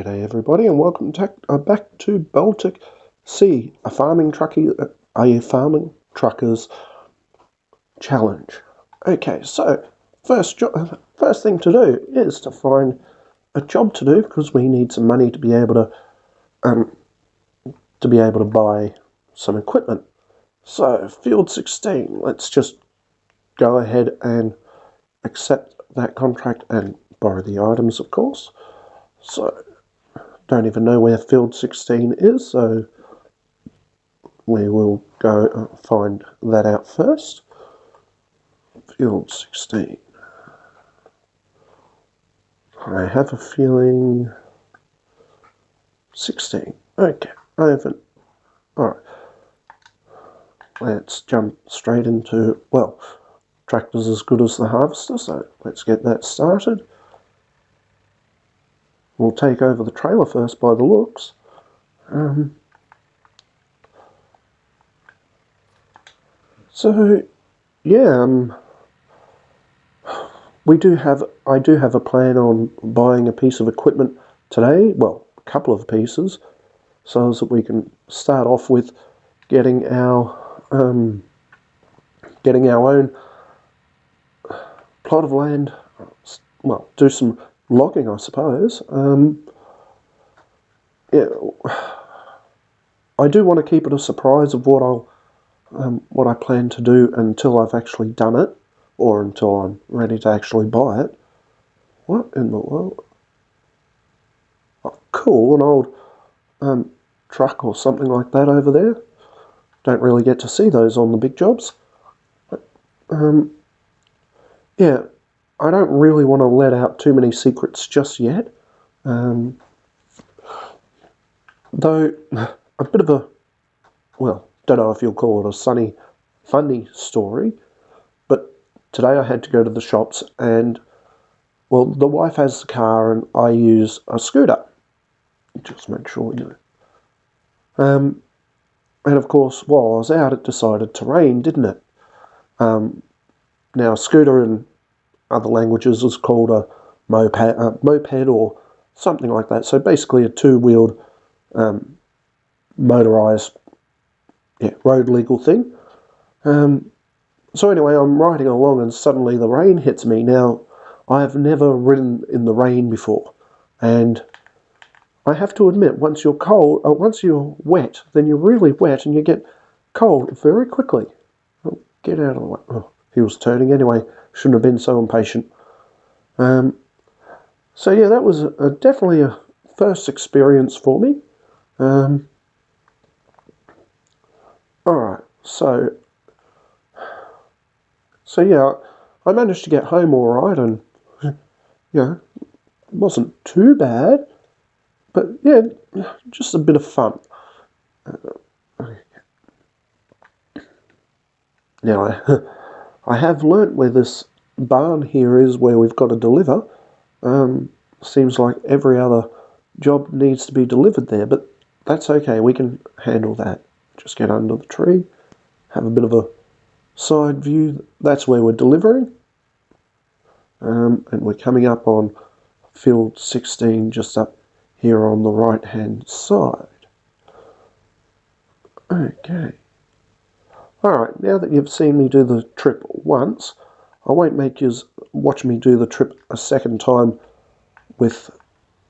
G'day everybody, and welcome back to Baltic C, a farming truckers challenge. Okay, so first thing to do is to find a job to do, because we need some money to be able to buy some equipment. So field 16, let's just go ahead and accept that contract and borrow the items, of course. So don't even know where field 16 is, so we will go find that out first. Field 16. I have a feeling 16. Okay, I haven't. Alright. Let's jump straight into, well, tractor's as good as the harvester, so let's get that started. We'll take over the trailer first by the looks. So, yeah, I do have a plan on buying a piece of equipment today, well, a couple of pieces, so that we can start off with getting our own plot of land, well, do some logging, I suppose. Yeah, I do want to keep it a surprise of what I plan to do until I've actually done it, or until I'm ready to actually buy it. What in the world? Oh, cool, an old truck or something like that over there. Don't really get to see those on the big jobs. But, yeah, I don't really want to let out too many secrets just yet. Though, a bit of a, well, don't know if you'll call it a funny story, but today I had to go to the shops and, well, the wife has the car and I use a scooter. Just make sure you know. And of course, while I was out, it decided to rain, didn't it? Now, a scooter in other languages is called a moped or something like that. So basically a two-wheeled motorised, road legal thing. So anyway, I'm riding along and suddenly the rain hits me. Now, I have never ridden in the rain before, and I have to admit, once you're wet, then you're really wet and you get cold very quickly. Oh, get out of the way. Oh, he was turning anyway. Shouldn't have been so impatient. So yeah, that was definitely a first experience for me. Alright, so yeah, I managed to get home alright, and it wasn't too bad, but yeah, just a bit of fun. Now, I have learnt where this barn here is, where we've got to deliver. Seems like every other job needs to be delivered there, but that's okay, we can handle that. Just get under the tree, have a bit of a side view. That's where we're delivering. And we're coming up on field 16, just up here on the right hand side. Okay. Alright, now that you've seen me do the trip once, I won't make you watch me do the trip a second time with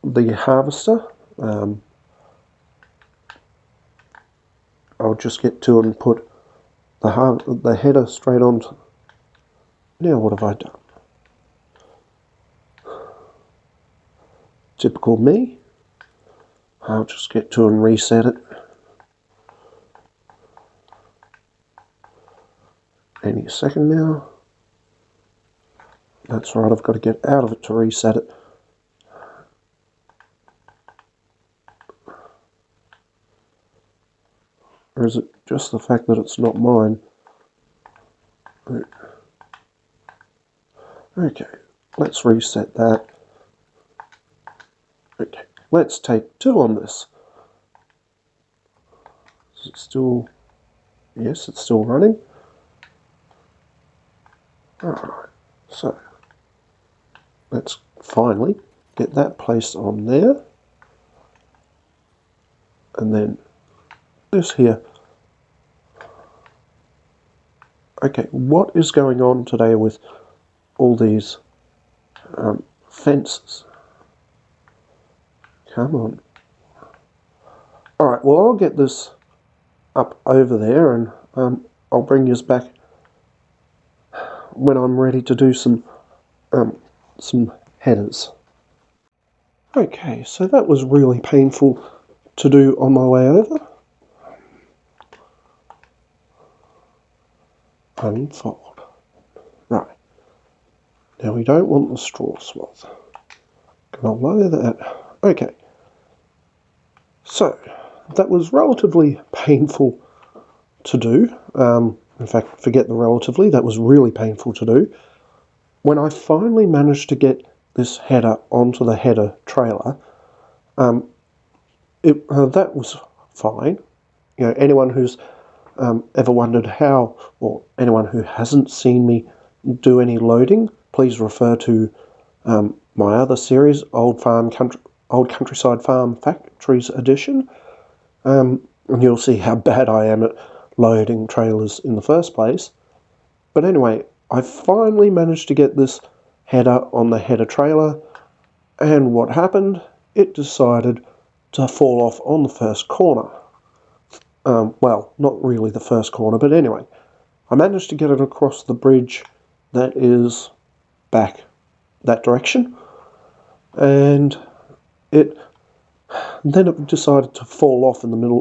the harvester. I'll just get to it and put the header straight onto. Now what have I done? Typical me. I'll just get to it and reset it. Any second now. That's right, I've got to get out of it to reset it. Or is it just the fact that it's not mine? Okay, let's reset that. Okay, let's take 2 on this. Is it still... Yes, it's still running. Alright, so let's finally get that placed on there. and then this here. Okay, what is going on today with all these fences? Come on. Alright, well, I'll get this up over there, and I'll bring you back when I'm ready to do some headers. Okay, so that was really painful to do on my way over. Unfold. Right. Now we don't want the straw swath. Gonna lower that. Okay. So, that was relatively painful to do. In fact, forget the relatively, that was really painful to do. When I finally managed to get this header onto the header trailer, that was fine. You know, anyone who's ever wondered how, or anyone who hasn't seen me do any loading, please refer to my other series, Old Countryside Farm Factories Edition, and you'll see how bad I am at loading trailers in the first place. But anyway, I finally managed to get this header on the header trailer, and what happened? It decided to fall off on the first corner. Well, not really the first corner, but anyway, I managed to get it across the bridge that is back that direction, and then it decided to fall off in the middle,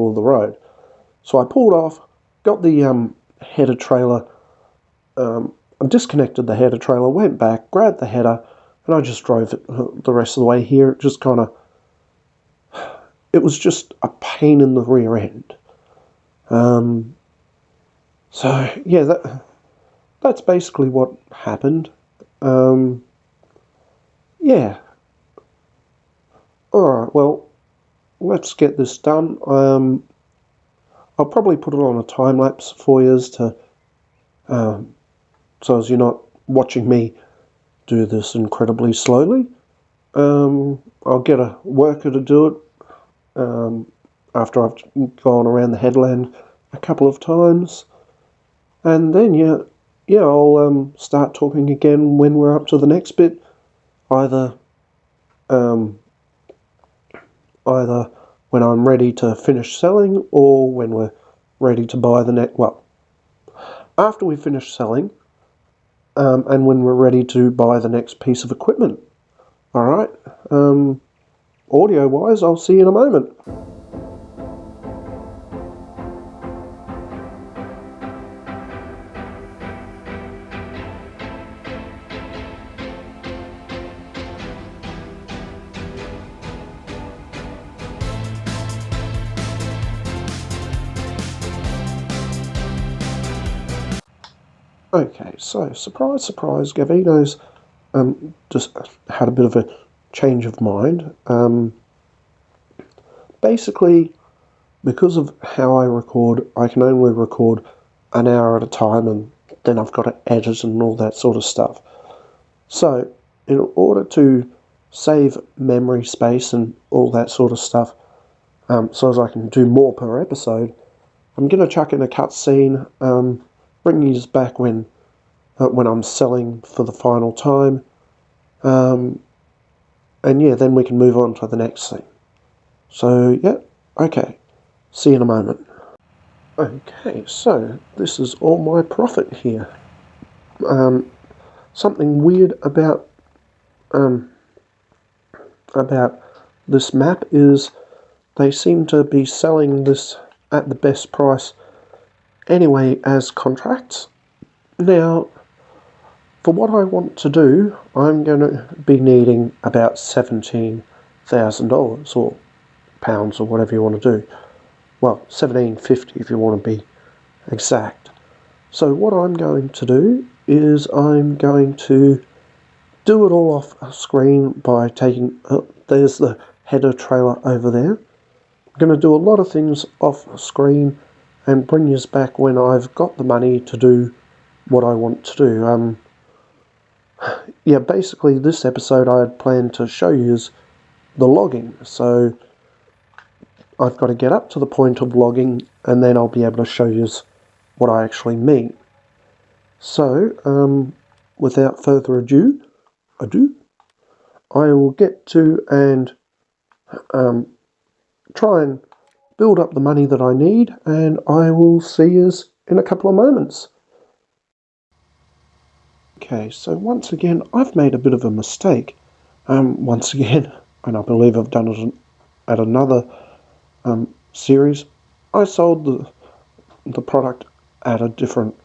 of the road. So I pulled off, got the header trailer, disconnected the header trailer, went back, grabbed the header, and I just drove it the rest of the way here. It just kind of, it was just a pain in the rear end. So yeah, that's basically what happened. Yeah. Alright, well, let's get this done. I'll probably put it on a time lapse for you so as you're not watching me do this incredibly slowly. I'll get a worker to do it after I've gone around the headland a couple of times, and then yeah, I'll start talking again when we're up to the next bit, either when I'm ready to finish selling, or when we're ready to buy the next, well, after we finish selling, and when we're ready to buy the next piece of equipment. Alright, audio-wise, I'll see you in a moment. Okay, so surprise, surprise, Gavino's just had a bit of a change of mind. Basically, because of how I record, I can only record an hour at a time, and then I've got to edit and all that sort of stuff. So, in order to save memory space and all that sort of stuff, so as I can do more per episode, I'm going to chuck in a cutscene, bring you back when I'm selling for the final time, and yeah, then we can move on to the next thing. So yeah, okay, see you in a moment. Okay, so this is all my profit here. Something weird about this map is they seem to be selling this at the best price anyway as contracts. Now, for what I want to do, I'm going to be needing about $17,000 or pounds or whatever you want to do. Well, $17.50 if you want to be exact. So what I'm going to do is I'm going to do it all off screen by taking, there's the header trailer over there. I'm going to do a lot of things off screen and bring you back when I've got the money to do what I want to do. Yeah, basically this episode I had planned to show you is the logging. So I've got to get up to the point of logging, and then I'll be able to show you what I actually mean. So, without further ado, I will get to and try and build up the money that I need, and I will see you in a couple of moments. Okay, so once again, I've made a bit of a mistake. Once again, and I believe I've done it at another series. I sold the product at a different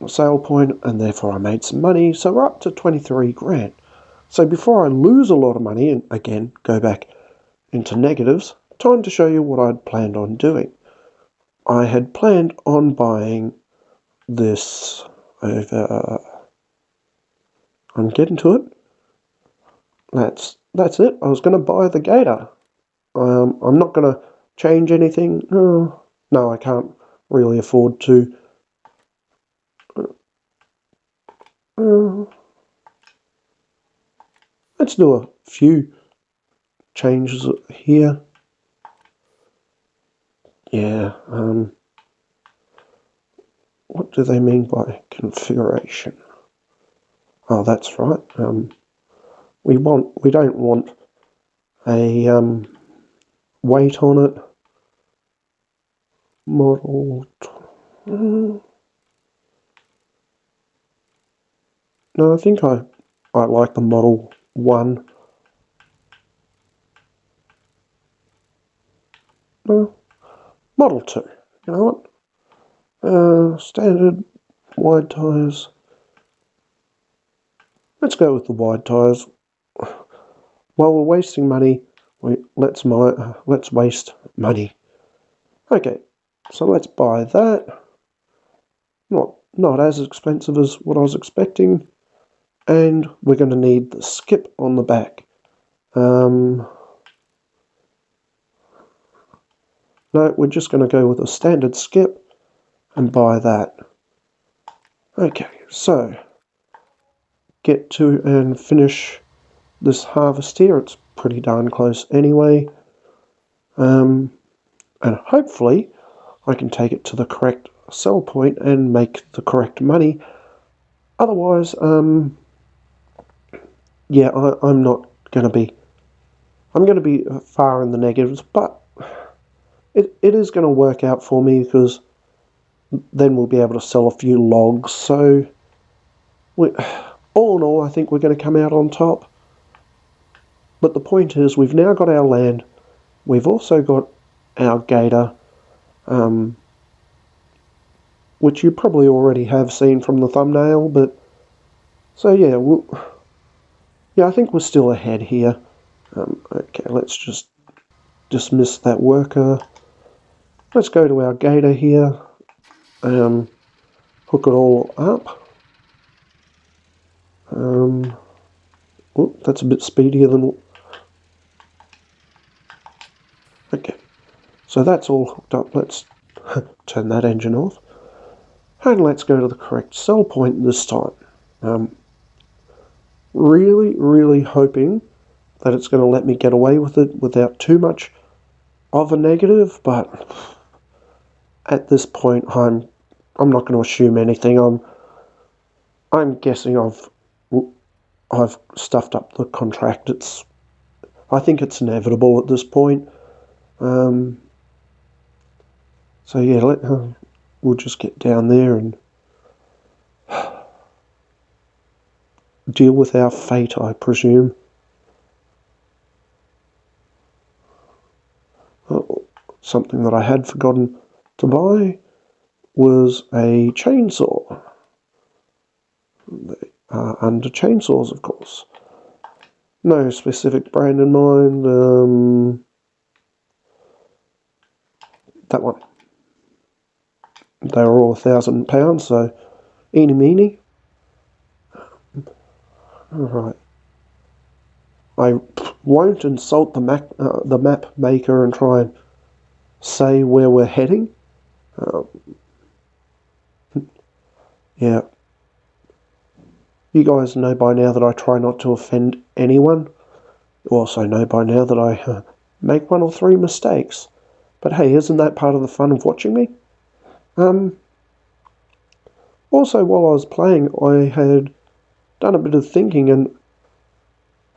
sale point, and therefore I made some money. So we're up to 23 grand. So before I lose a lot of money and again go back into negatives, time to show you what I'd planned on doing. I had planned on buying this over. I'm getting to it. That's it. I was going to buy the gator. I'm not going to change anything. No, I can't really afford to. Let's do a few changes here. Yeah, what do they mean by configuration? Oh, that's right. We don't want a weight on it. Model. No, I think I like the Model 1. No, Model 2. You know what? Standard wide tyres. Let's go with the wide tyres. While we're wasting money, let's waste money. Okay, so let's buy that. Not as expensive as what I was expecting. And we're going to need the skip on the back. No, we're just going to go with a standard skip and buy that. Okay, so get to and finish this harvest here. It's pretty darn close anyway. And hopefully I can take it to the correct sell point and make the correct money. Otherwise, yeah, I'm not going to be. I'm going to be far in the negatives, but it is going to work out for me because then we'll be able to sell a few logs. So, all in all, I think we're going to come out on top. But the point is, we've now got our land. We've also got our gator, which you probably already have seen from the thumbnail. But so yeah, I think we're still ahead here. Okay, let's just dismiss that worker. Let's go to our gator here. Hook it all up. That's a bit speedier than. Okay, so that's all hooked up. Let's turn that engine off. And let's go to the correct sell point this time. Really hoping that it's going to let me get away with it without too much of a negative, but at this point I'm not going to assume anything. I'm guessing I've stuffed up the contract. I think it's inevitable at this point. So yeah, we'll just get down there and deal with our fate, I presume. Something that I had forgotten to buy was a chainsaw. They are under chainsaws, of course. No specific brand in mind. That one. They were all £1,000, so eeny meeny. Alright. I won't insult the map maker and try and say where we're heading. Yeah. You guys know by now that I try not to offend anyone. You also know by now that I make 1 or 3 mistakes. But hey, isn't that part of the fun of watching me? Also, while I was playing, I had done a bit of thinking, and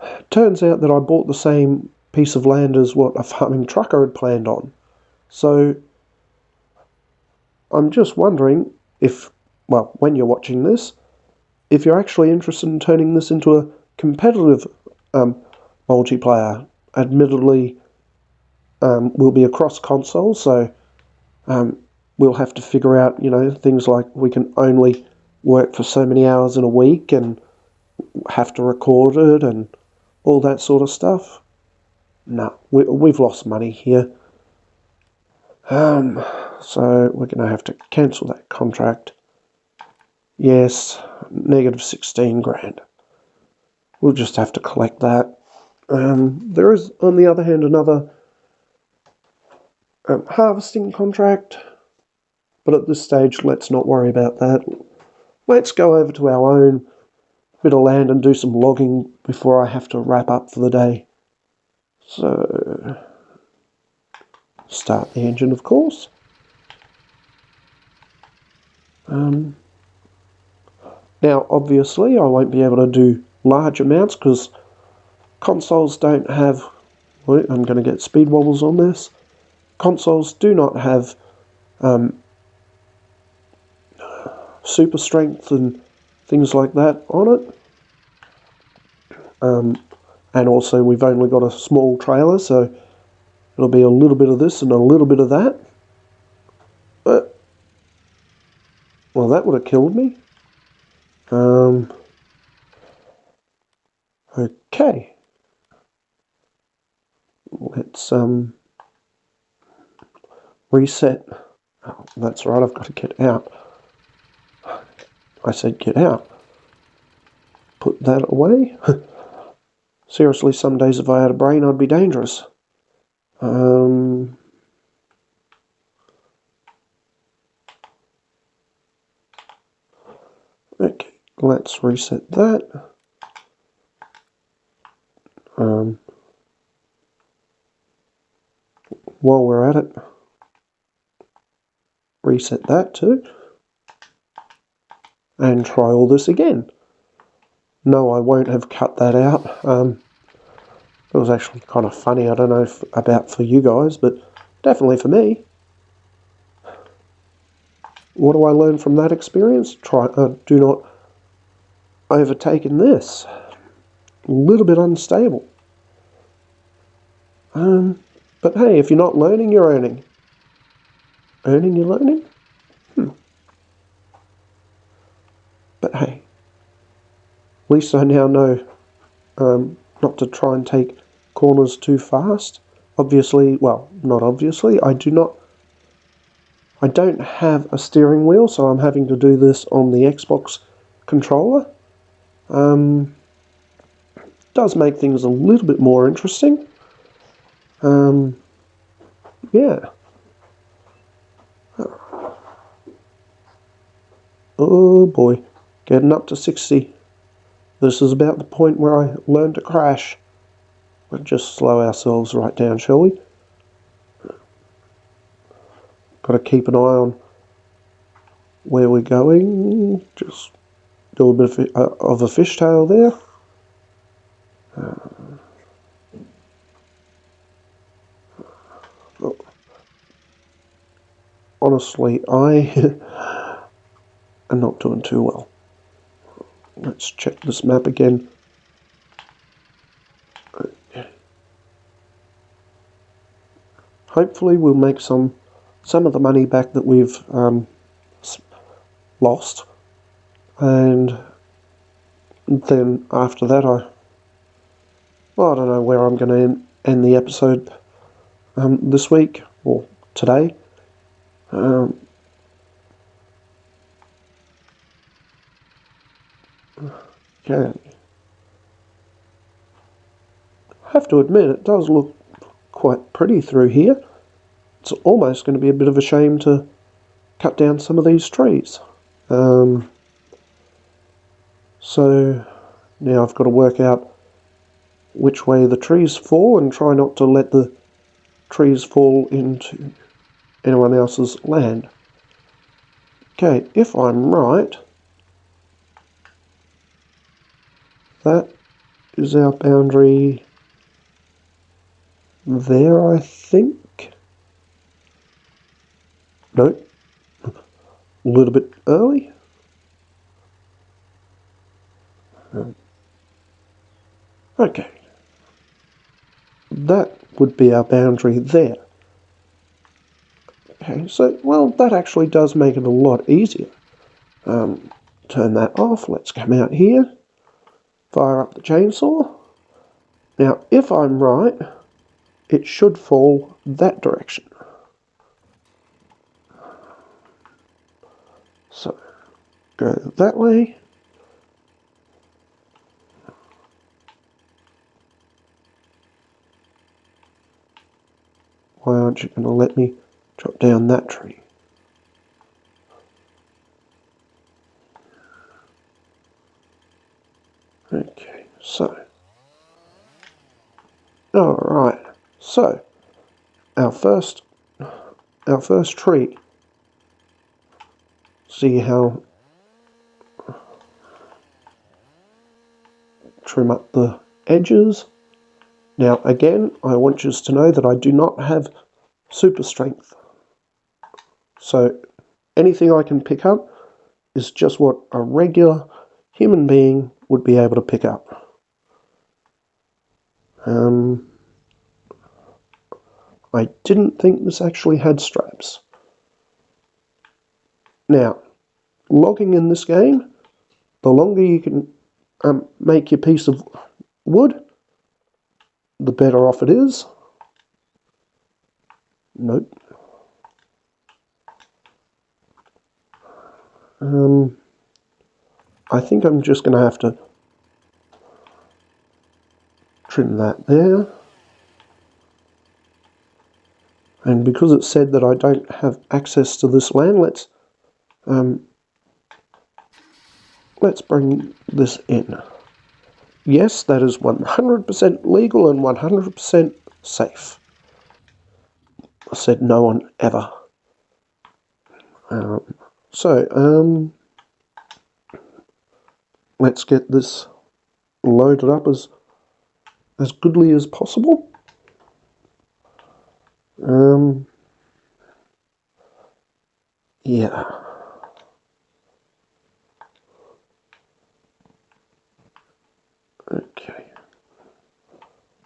it turns out that I bought the same piece of land as what a farming trucker had planned on. So I'm just wondering if, well, when you're watching this, if you're actually interested in turning this into a competitive multiplayer. Admittedly, we'll be across consoles, so we'll have to figure out, things like we can only work for so many hours in a week and have to record it and all that sort of stuff. No, we've lost money here. So we're going to have to cancel that contract. Yes, negative 16 grand. We'll just have to collect that. There is, on the other hand, another harvesting contract, but at this stage, let's not worry about that. Let's go over to our own bit of land and do some logging before I have to wrap up for the day. So, start the engine, of course. Now, obviously, I won't be able to do large amounts because consoles don't have... Well, I'm going to get speed wobbles on this. Consoles do not have super strength and things like that on it. And also, we've only got a small trailer, so it'll be a little bit of this and a little bit of that. But, well, that would have killed me. Okay. Let's reset. Oh, that's right, I've got to get out. I said get out. Put that away. Seriously, some days if I had a brain, I'd be dangerous. Okay, let's reset that. While we're at it, reset that too. And try all this again. No, I won't have cut that out. It was actually kind of funny. I don't know about for you guys, but definitely for me. What do I learn from that experience? Do not overtake in this. A little bit unstable. But hey, if you're not learning, you're earning. Earning, you're learning? But hey, at least I now know not to try and take corners too fast. Obviously, well, not obviously, I don't have a steering wheel, so I'm having to do this on the Xbox controller. Does make things a little bit more interesting. Yeah. Oh boy, getting up to 60. This is about the point where I learn to crash. We'll just slow ourselves right down, shall we? Got to keep an eye on where we're going. Just do a bit of a fishtail there. Honestly, I am not doing too well. Let's check this map again. Hopefully we'll make some of the money back that we've lost, and then after that I don't know where I'm going to end the episode this week or today. Okay. I have to admit, it does look quite pretty through here. It's almost going to be a bit of a shame to cut down some of these trees. So now I've got to work out which way the trees fall and try not to let the trees fall into anyone else's land. Okay, if I'm right, that is our boundary there, I think. Nope, a little bit early. Okay, that would be our boundary there. Okay, so, well, that actually does make it a lot easier. Turn that off. Let's come out here. Fire up the chainsaw. Now, if I'm right, it should fall that direction. So, go that way. Why aren't you going to let me chop down that tree? Okay, so. Alright, so our first tree. See how trim up the edges. Now again, I want you to know that I do not have super strength. So anything I can pick up is just what a regular human being would be able to pick up. I didn't think this actually had straps. Now, logging in this game, the longer you can make your piece of wood, the better off it is. Nope. I think I'm just going to have to trim that there. And because it said that I don't have access to this land, let's bring this in. Yes, that is 100% legal and 100% safe. I said no one ever. Let's get this loaded up as goodly as possible. Yeah. Okay.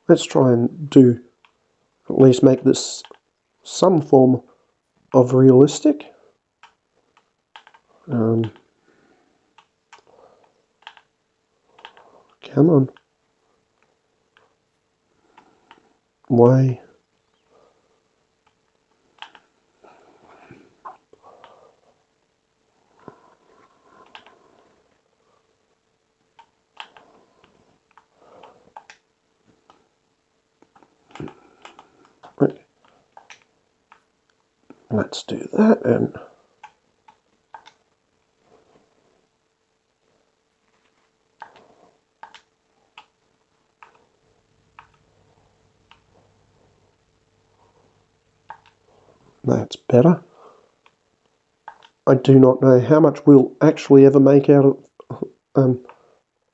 Let's try and at least make this some form of realistic. Come on. Why? Let's do that, and that's better. I do not know how much we'll actually ever make out of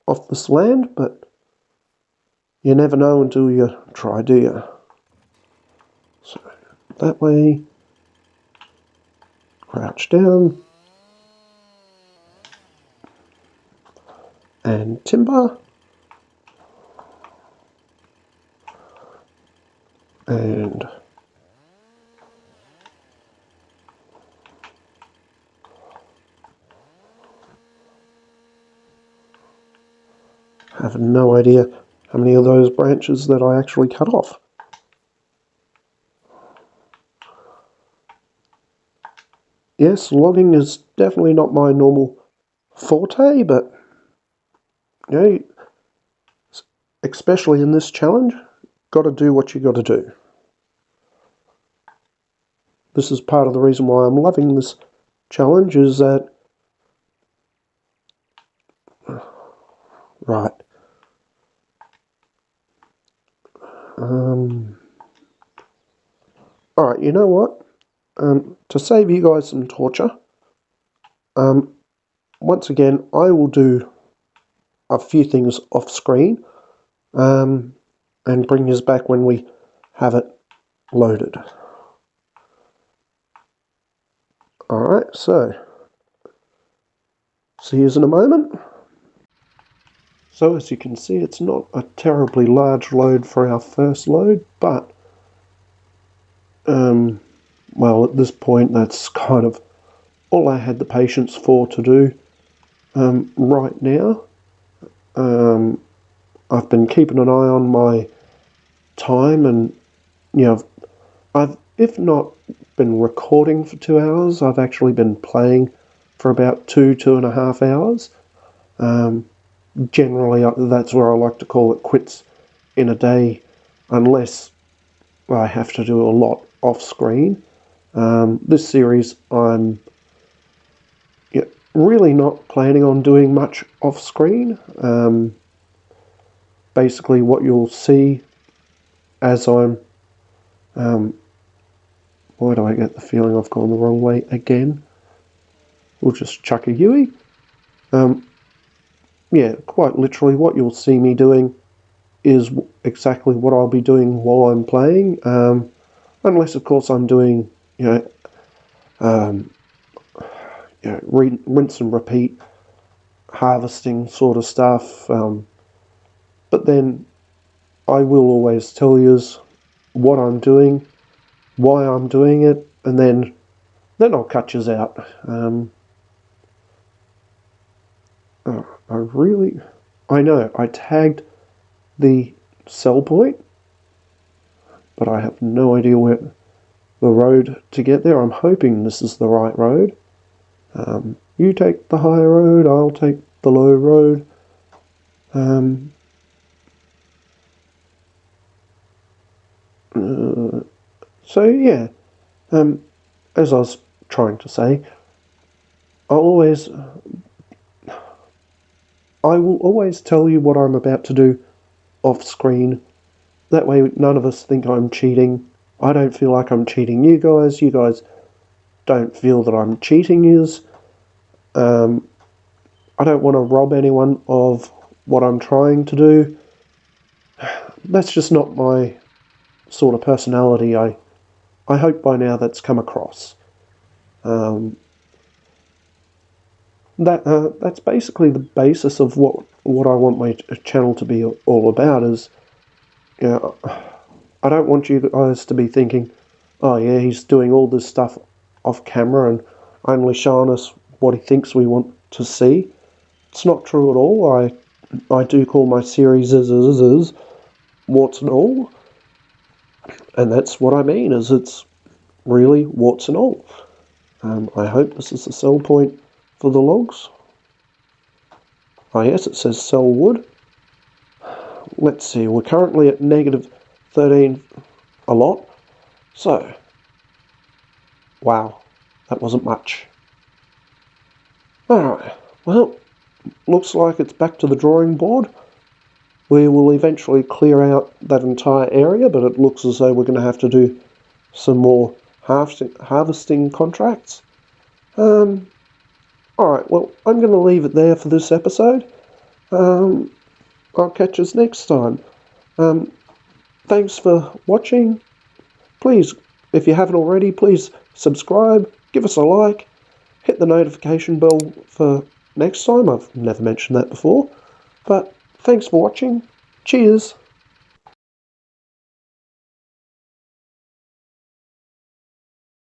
off this land, but you never know until you try, do you? So that way, crouch down, and timber, and I have no idea how many of those branches that I actually cut off. Yes, logging is definitely not my normal forte, but you know, especially in this challenge, got to do what you got to do. This is part of the reason why I'm loving this challenge, is that right. Alright, you know what? To save you guys some torture, once again, I will do a few things off screen, and bring us back when we have it loaded. Alright, so see you in a moment. So as you can see, it's not a terribly large load for our first load, but well, at this point that's kind of all I had the patience for to do. Right now, I've been keeping an eye on my time, and I've, if not been recording for 2 hours, I've actually been playing for about 2.5 hours. Generally, that's where I like to call it quits in a day, unless I have to do a lot off screen. This series, I'm really not planning on doing much off screen. Basically, what you'll see as I'm why do I get the feeling I've gone the wrong way again? We'll just chuck a Yui. Yeah, quite literally what you'll see me doing is exactly what I'll be doing while I'm playing. Unless, of course, I'm doing, rinse and repeat harvesting sort of stuff. But then I will always tell you what I'm doing, why I'm doing it, and then I'll cut you out. I know I tagged the sell point, but I have no idea where the road to get there. I'm hoping this is the right road. You take the high road, I'll take the low road. So yeah, as I was trying to say, I will always tell you what I'm about to do off screen. That way none of us think I'm cheating. I don't feel like I'm cheating you guys. You guys don't feel that I'm cheating yous. I don't want to rob anyone of what I'm trying to do. That's just not my sort of personality. I hope by now that's come across. That's basically the basis of what I want my channel to be all about. Is, I don't want you guys to be thinking, oh yeah, he's doing all this stuff off camera and only showing us what he thinks we want to see. It's not true at all. I do call my series warts and all, and that's what I mean. Is it's really warts and all. I hope this is the sell point for the logs. Oh yes, it says sell wood. Let's see, we're currently at -13 a lot. So, wow, that wasn't much. Alright, well, looks like it's back to the drawing board. We will eventually clear out that entire area, but it looks as though we're going to have to do some more harvesting contracts. Alright, well, I'm going to leave it there for this episode. I'll catch us next time. Thanks for watching. Please, if you haven't already, please subscribe, give us a like, hit the notification bell for next time. I've never mentioned that before. But thanks for watching. Cheers.